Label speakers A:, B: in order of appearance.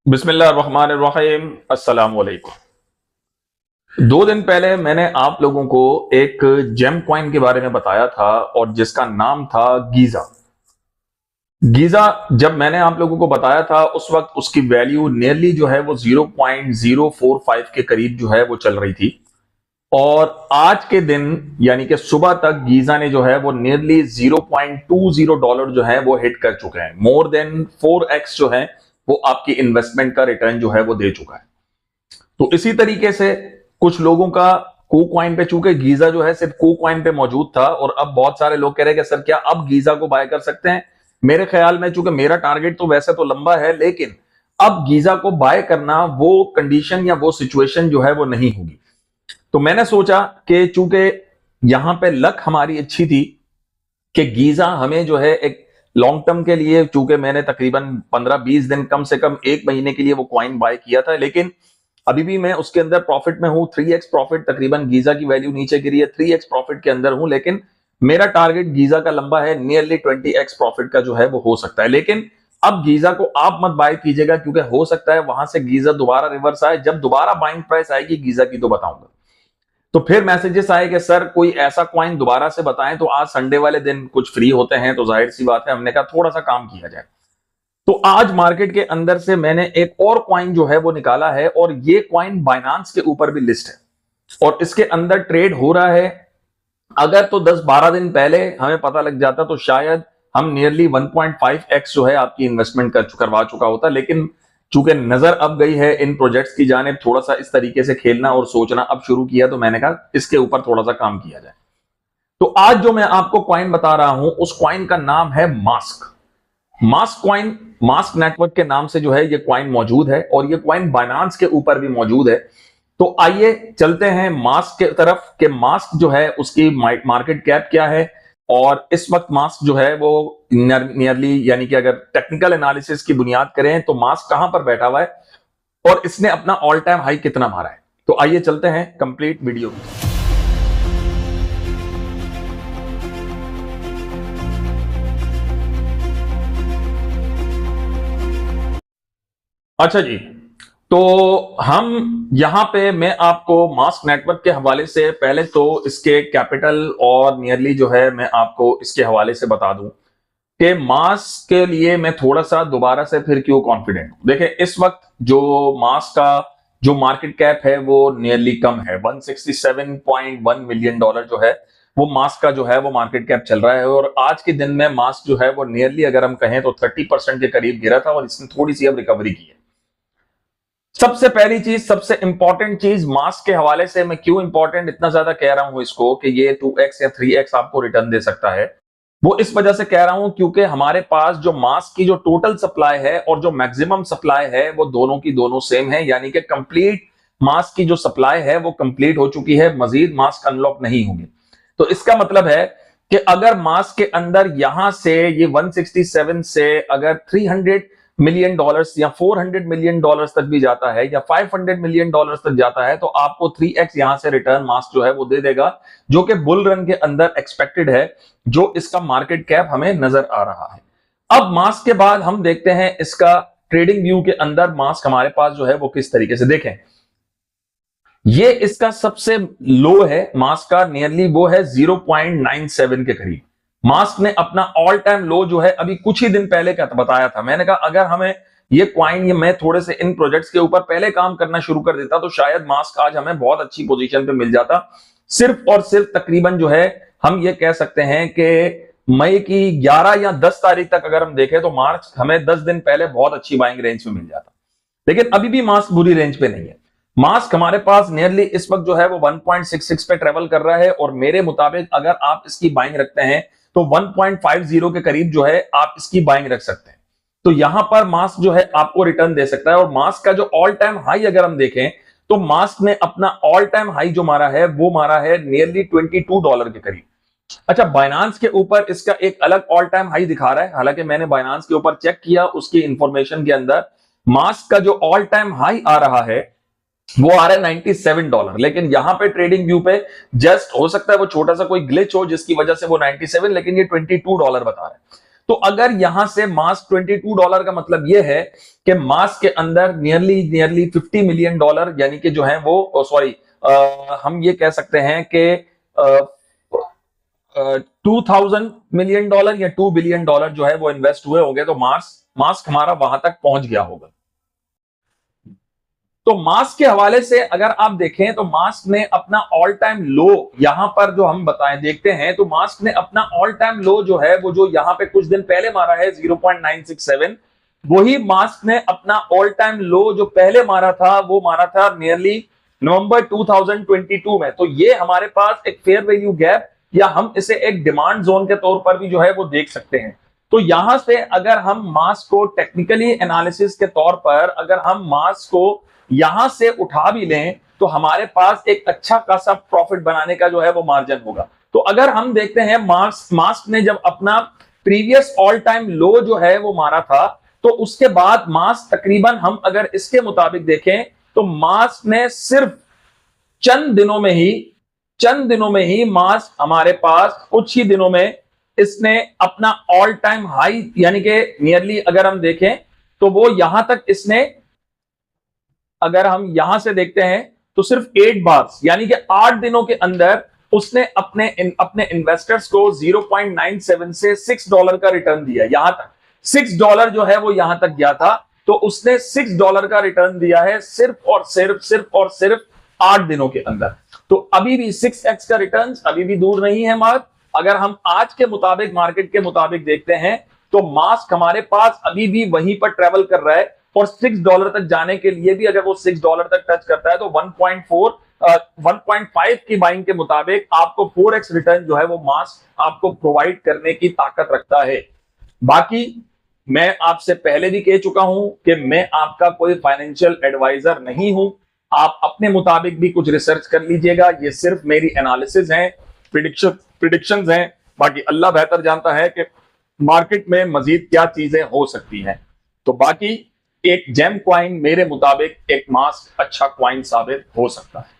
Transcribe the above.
A: बिस्मिल्लाहिर्रहमानिर्रहीम। अस्सलाम वालेकुम। 2 दिन पहले मैंने आप लोगों को एक जेम कॉइन के बारे में बताया था और जिसका नाम था गीजा। गीजा जब मैंने आप लोगों को बताया था उस वक्त उसकी वैल्यू नियरली जो है वो 0.045 के करीब जो है वो चल रही थी और आज के दिन यानी कि सुबह तक गीजा ने जो है वो नियरली $0.20 जो है वो हिट कर चुके हैं। मोर देन 4x जो है वो आपकी इन्वेस्टमेंट का रिटर्न जो है वो दे चुका है। तो इसी तरीके से कुछ लोगों का को कॉइन पे, चूंकि गीजा जो है सिर्फ को कॉइन पे मौजूद था और अब बहुत सारे लोग कह रहे हैं कि सर क्या अब गीजा को बाय कर सकते हैं। मेरे ख्याल में चूंकि मेरा टारगेट तो वैसे तो लंबा है, लेकिन अब गीजा को बाय करना वो कंडीशन या वो सिचुएशन जो है वो नहीं होगी। तो मैंने सोचा कि चूंकि यहां पे लक हमारी अच्छी थी कि गीजा हमें जो है एक लॉन्ग टर्म के लिए, चूंकि मैंने तकरीबन 15-20 दिन, कम से कम 1 महीने के लिए वो कॉइन बाय किया था, लेकिन अभी भी मैं उसके अंदर प्रॉफिट में हूं। 3x प्रॉफिट, तकरीबन गीजा की वैल्यू नीचे गिरी है, 3x प्रॉफिट के अंदर हूं, लेकिन मेरा टारगेट गीजा का लंबा है, नियरली 20x प्रॉफिट का जो है वो हो सकता है। लेकिन अब गीजा को आप मत बाय कीजिएगा क्योंकि हो सकता है वहां से गीजा दोबारा रिवर्स आए। जब दोबारा बाइंग प्राइस आएगी गीजा की तो बताऊंगा। तो फिर मैसेजेस आए कि सर कोई ऐसा कॉइन दोबारा से बताएं। तो आज संडे वाले दिन कुछ फ्री होते हैं तो जाहिर सी बात है हमने कहा थोड़ा सा काम किया जाए। तो आज मार्केट के अंदर से मैंने एक और कॉइन जो है वो निकाला है और ये कॉइन बाइनांस के ऊपर भी लिस्ट है और इसके अंदर ट्रेड हो रहा है। अगर तो 10-12 दिन पहले हमें पता लग जाता तो शायद हम नियरली 1.5x जो है आपकी इन्वेस्टमेंट करवा चुका होता, लेकिन चूंकि नजर अब गई है इन प्रोजेक्ट्स की जानिब, थोड़ा सा इस तरीके से खेलना और सोचना अब शुरू किया, तो मैंने कहा इसके ऊपर थोड़ा सा काम किया जाए। तो आज जो मैं आपको कॉइन बता रहा हूं उस कॉइन का नाम है mask. Mask coin, mask network के नाम से जो है ये कॉइन मौजूद है और ये कॉइन बाइनांस के ऊपर भी मौजूद है। तो आइए चलते हैं मास्क के तरफ कि मास्क जो है उसकी मार्केट कैप क्या है और इस वक्त मास्क जो है वो नियरली, यानी कि अगर टेक्निकल एनालिसिस की बुनियाद करें तो मास्क कहां पर बैठा हुआ है और इसने अपना ऑल टाइम हाई कितना मारा है। तो आइए चलते हैं कंप्लीट वीडियो में। अच्छा जी, तो हम यहां पे मैं आपको मास्क नेटवर्क के हवाले से पहले तो इसके कैपिटल और नियरली जो है मैं आपको इसके हवाले से बता दूं कि मास्क के लिए मैं थोड़ा सा दोबारा से फिर क्यों कॉन्फिडेंट हूं। देखिए इस वक्त जो मास्क का जो मार्केट कैप है वो नियरली कम है, $167.1 मिलियन जो है वो मास्क का जो है वो मार्केट कैप चल रहा है और आज के दिन में मास्क जो है वो नियरली अगर हम कहें तो 30% के करीब गिरा था और इसने थोड़ी सी अब रिकवरी की है। सबसे पहली चीज, सबसे इंपॉर्टेंट चीज मास्क के हवाले से मैं क्यों इंपॉर्टेंट इतना ज्यादा कह रहा हूं इसको कि ये 2x या 3x आपको रिटर्न दे सकता है, वो इस वजह से कह रहा हूं क्योंकि हमारे पास जो मास्क की जो टोटल सप्लाई है और जो मैक्सिमम सप्लाई है वो दोनों की दोनों सेम है, यानी कि कंप्लीट मास्क की जो सप्लाई है वो कंप्लीट हो चुकी है, मजीद मास्क अनलॉक नहीं होंगे। तो इसका मतलब है कि अगर मास्क के अंदर यहां से ये 167 से अगर $300 मिलियन या $400 मिलियन तक भी जाता है या $500 मिलियन तक जाता है तो आपको 3x यहां से रिटर्न मास्क जो है वो दे देगा, जो कि बुल रन के अंदर एक्सपेक्टेड है, जो इसका मार्केट कैप हमें नजर आ रहा है। अब मास्क के बाद हम देखते हैं इसका ट्रेडिंग व्यू के अंदर मास्क हमारे पास जो है वो किस तरीके से। देखें ये इसका सबसे लो है मास्क का, नियरली वो है 0.97 के करीब। मास्क ने अपना ऑल टाइम लो जो है अभी कुछ ही दिन पहले का बताया था। मैंने कहा अगर हमें ये क्वाइन, ये मैं थोड़े से इन प्रोजेक्ट्स के ऊपर पहले काम करना शुरू कर देता तो शायद मास्क आज हमें बहुत अच्छी पोजीशन पे मिल जाता। सिर्फ और सिर्फ तकरीबन जो है हम ये कह सकते हैं कि मई की 11 या 10 तारीख तक अगर हम देखें तो मार्च हमें 10 दिन पहले बहुत अच्छी बाइंग रेंज में मिल जाता, लेकिन अभी भी मास्क बुरी रेंज पे नहीं है। मास्क हमारे पास नियरली इस वक्त जो है वो 1.66 पे ट्रेवल कर रहा है और मेरे मुताबिक अगर आप इसकी बाइंग रखते हैं तो 1.50 के करीब जो है आप इसकी बाइंग रख सकते हैं। तो यहां पर मास्क जो है आपको रिटर्न दे सकता है और मास्क का जो ऑल टाइम हाई अगर हम देखें तो मास्क ने अपना ऑल टाइम हाई जो मारा है वो मारा है नियरली $22 के करीब। अच्छा, बाइनांस के ऊपर इसका एक अलग ऑल टाइम हाई दिखा रहा है, हालांकि मैंने बाइनांस के ऊपर चेक किया, उसकी इंफॉर्मेशन के अंदर मास्क का जो ऑल टाइम हाई आ रहा है वो आ रहा है $97, लेकिन यहां पे ट्रेडिंग व्यू पे जस्ट हो सकता है वो छोटा सा कोई ग्लिच हो जिसकी वजह से वो 97, लेकिन ये $22 बता रहा है। तो अगर यहां से मास्क $22 का मतलब यह है कि मास्क के अंदर नियरली $50 मिलियन यानी कि जो है वो सॉरी हम ये कह सकते हैं कि $2000 मिलियन या $2 बिलियन जो है वो इन्वेस्ट हुए होंगे, तो मास्क हमारा वहां तक पहुंच गया होगा। तो मास्क के हवाले से अगर आप देखें तो मास्क ने अपना ऑल टाइम लो यहां पर जो हम बताएं देखते हैं, तो मास्क ने अपना ऑल टाइम लो जो है वो जो यहां पे कुछ दिन पहले मारा है 0.967, वही मास्क ने अपना ऑल टाइम लो जो पहले मारा था वो मारा था नियरली नवंबर 2022 में। तो ये हमारे पास एक फेयर वैल्यू गैप या हम इसे एक डिमांड जोन के तौर पर भी जो है वो देख सकते हैं। तो यहां से अगर हम मास्क को टेक्निकली एनालिसिस के तौर पर अगर हम मास्क को यहां से उठा भी लें तो हमारे पास एक अच्छा खासा प्रॉफिट बनाने का जो है वो मार्जिन होगा। तो अगर हम देखते हैं मास्क ने जब अपना प्रीवियस ऑल टाइम लो जो है वो मारा था, तो उसके बाद मास्क तकरीबन हम अगर इसके मुताबिक देखें तो मास्क ने सिर्फ चंद दिनों में ही मास्क हमारे पास कुछ ही दिनों में इसने अपना ऑल टाइम हाई यानी कि नियरली अगर हम देखें तो वो यहां तक इसने, अगर हम यहां से देखते हैं तो सिर्फ 8 बार यानी कि 8 दिनों के अंदर उसने अपने इन्वेस्टर्स को 0.97 से $6 का रिटर्न दिया। यहां तक $6 जो है वो यहां तक गया था, तो उसने $6 का रिटर्न दिया है सिर्फ और सिर्फ 8 दिनों के अंदर। तो अभी भी 6x का रिटर्न अभी भी दूर नहीं है मार्क। अगर हम आज के मुताबिक मार्केट के मुताबिक देखते हैं तो मास्क हमारे पास अभी भी वहीं पर ट्रेवल कर रहा है और $6 तक जाने के लिए भी अगर वो $6 तक टच करता है तो 1.5 की बाइंग के मुताबिक आपको 4x रिटर्न जो है वो मास्क आपको प्रोवाइड करने की ताकत रखता है। बाकी मैं आपसे पहले भी कह चुका हूं कि मैं आपका कोई फाइनेंशियल एडवाइजर नहीं हूं। आप अपने मुताबिक भी कुछ रिसर्च कर लीजिएगा, ये सिर्फ मेरी एनालिसिस है, प्रिडिक्शंस हैं। बाकी अल्लाह बेहतर जानता है कि मार्केट में मजीद क्या चीजें हो सकती हैं। तो बाकी एक जेम क्वाइन मेरे मुताबिक एक मास्क अच्छा क्वाइन साबित हो सकता है।